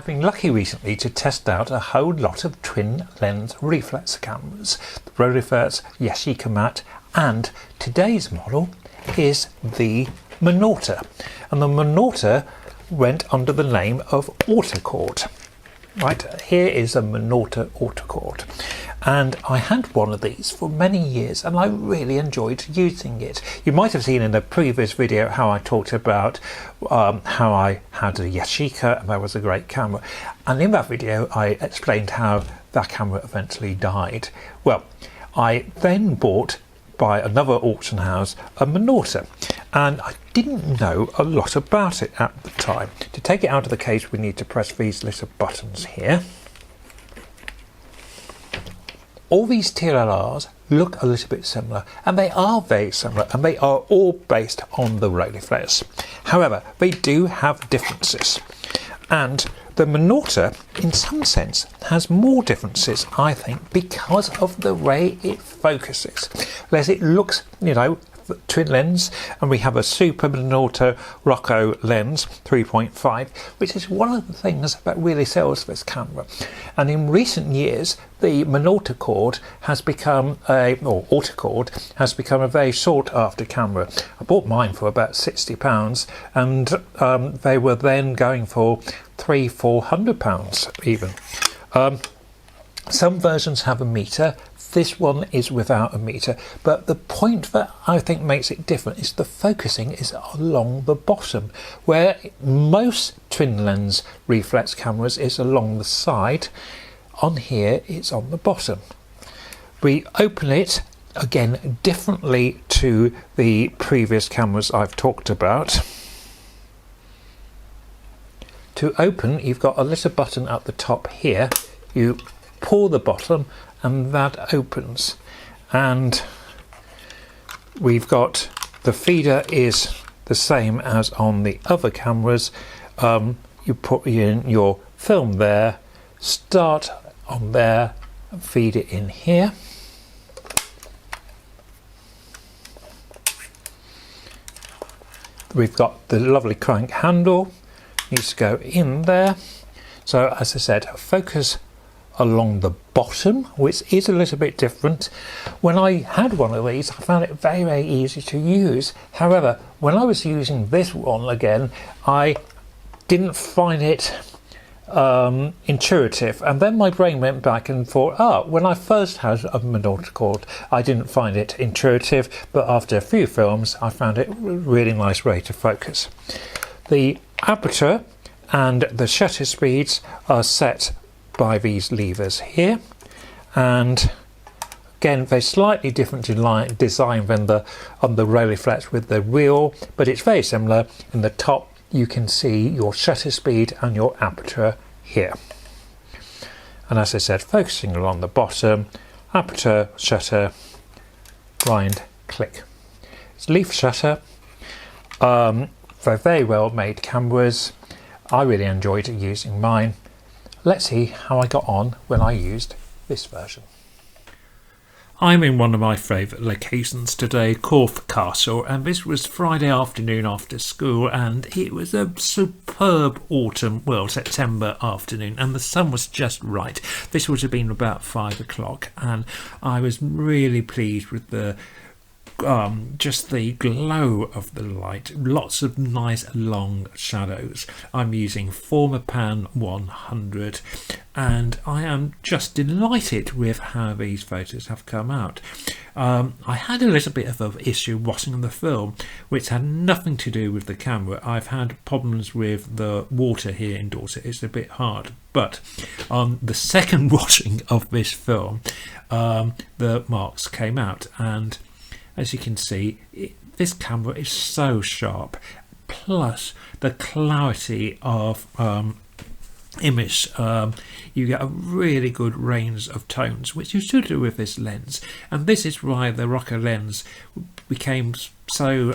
I've been lucky recently to test out a whole lot of twin lens reflex cameras, the Rolleiflex, Yashica Mat, and today's model is the Minolta, and the Minolta went under the name of Autocord. Right, here is a Minolta Autocord, and I had one of these for many years and I really enjoyed using it. You might have seen in the previous video how I talked about how I had a Yashica and that was a great camera, and in that video I explained how that camera eventually died. Well, I then bought by another auction house a Minolta, and I didn't know a lot about it at the time. To take it out of the case we need to press these little buttons here. All these TLRs look a little bit similar, and they are very similar, and they are all based on the Rolleiflex. However, they do have differences, and the Minolta in some sense has more differences, I think, because of the way it focuses. As it looks, you know, twin lens, and we have a Super Minolta Rocco lens 3.5, which is one of the things that really sells this camera. And in recent years the Autocord has become a very sought after camera. I bought mine for about £60, and they were then going for £300–400 even. Some versions have a meter. This one is without a meter, but the point that I think makes it different is the focusing is along the bottom, where most twin lens reflex cameras is along the side. On here it's on the bottom. We open it again differently to the previous cameras I've talked about. To open, you've got a little button at the top here. You pull the bottom and that opens, and we've got the feeder is the same as on the other cameras. You put in your film there, start on there and feed it in here. We've got the lovely crank handle, needs to go in there. So as I said, focus along the bottom, which is a little bit different. When I had one of these I found it very, very easy to use. However, when I was using this one again, I didn't find it intuitive, and then my brain went back and thought, when I first had a Autocord I didn't find it intuitive, but after a few films I found it a really nice way to focus. The aperture and the shutter speeds are set by these levers here, and again they're slightly different in design than on the Rolleiflex with the wheel, but it's very similar. In the top you can see your shutter speed and your aperture here, and as I said, focusing along the bottom, aperture, shutter, blind, click. It's leaf shutter. They're very well made cameras. I really enjoyed using mine. Let's see how I got on when I used this version. I'm in one of my favourite locations today, Corfe Castle, and this was Friday afternoon after school, and it was a superb September afternoon, and the sun was just right. This would have been about 5 o'clock, and I was really pleased with the just the glow of the light. Lots of nice long shadows. I'm using Formapan 100, and I am just delighted with how these photos have come out. I had a little bit of an issue watching the film, which had nothing to do with the camera. I've had problems with the water here in Dorset. It's a bit hard, but on the second watching of this film the marks came out, and as you can see, this camera is so sharp, plus the clarity of image. You get a really good range of tones, which you should do with this lens, and this is why the Rocco lens became so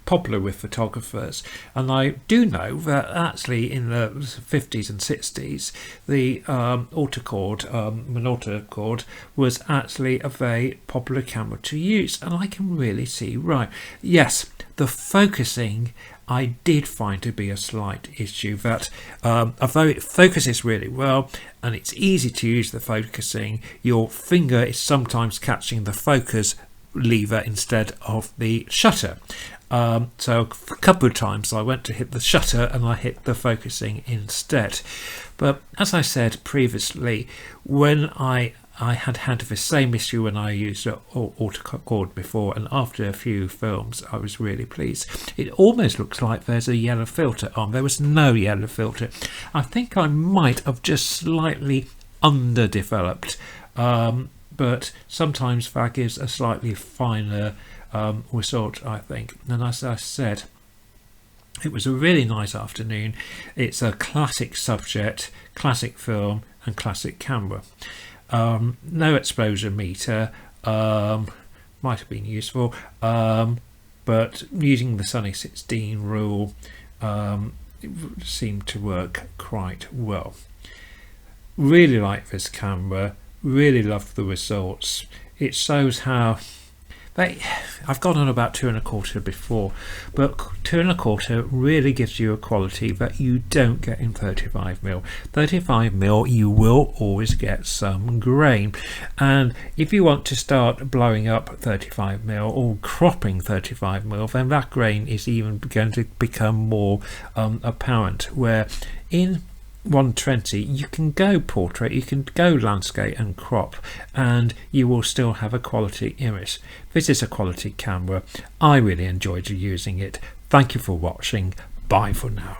popular with photographers. And I do know that actually in the 50s and 60s the Autocord, Minolta Cord, was actually a very popular camera to use, and I can really see, right, yes, the focusing I did find to be a slight issue that although it focuses really well and it's easy to use the focusing, your finger is sometimes catching the focus lever instead of the shutter. So a couple of times I went to hit the shutter and I hit the focusing instead. But as I said previously, when I had the same issue when I used Autocord before, and after a few films I was really pleased. It almost looks like there's a yellow filter on. There was no yellow filter. I think I might have just slightly underdeveloped, but sometimes that gives a slightly finer result, I think. And as I said, it was a really nice afternoon. It's a classic subject, classic film and classic camera. No exposure meter, might have been useful, but using the Sunny 16 rule it seemed to work quite well. Really like this camera, really love the results. It shows how I've gone on about 2.25 before, but 2.25 really gives you a quality that you don't get in 35mm. 35mm you will always get some grain, and if you want to start blowing up 35mm or cropping 35mm, then that grain is even going to become more apparent, where in 120 you can go portrait, you can go landscape and crop, and you will still have a quality image. This is a quality camera. I really enjoyed using it. Thank you for watching. Bye for now.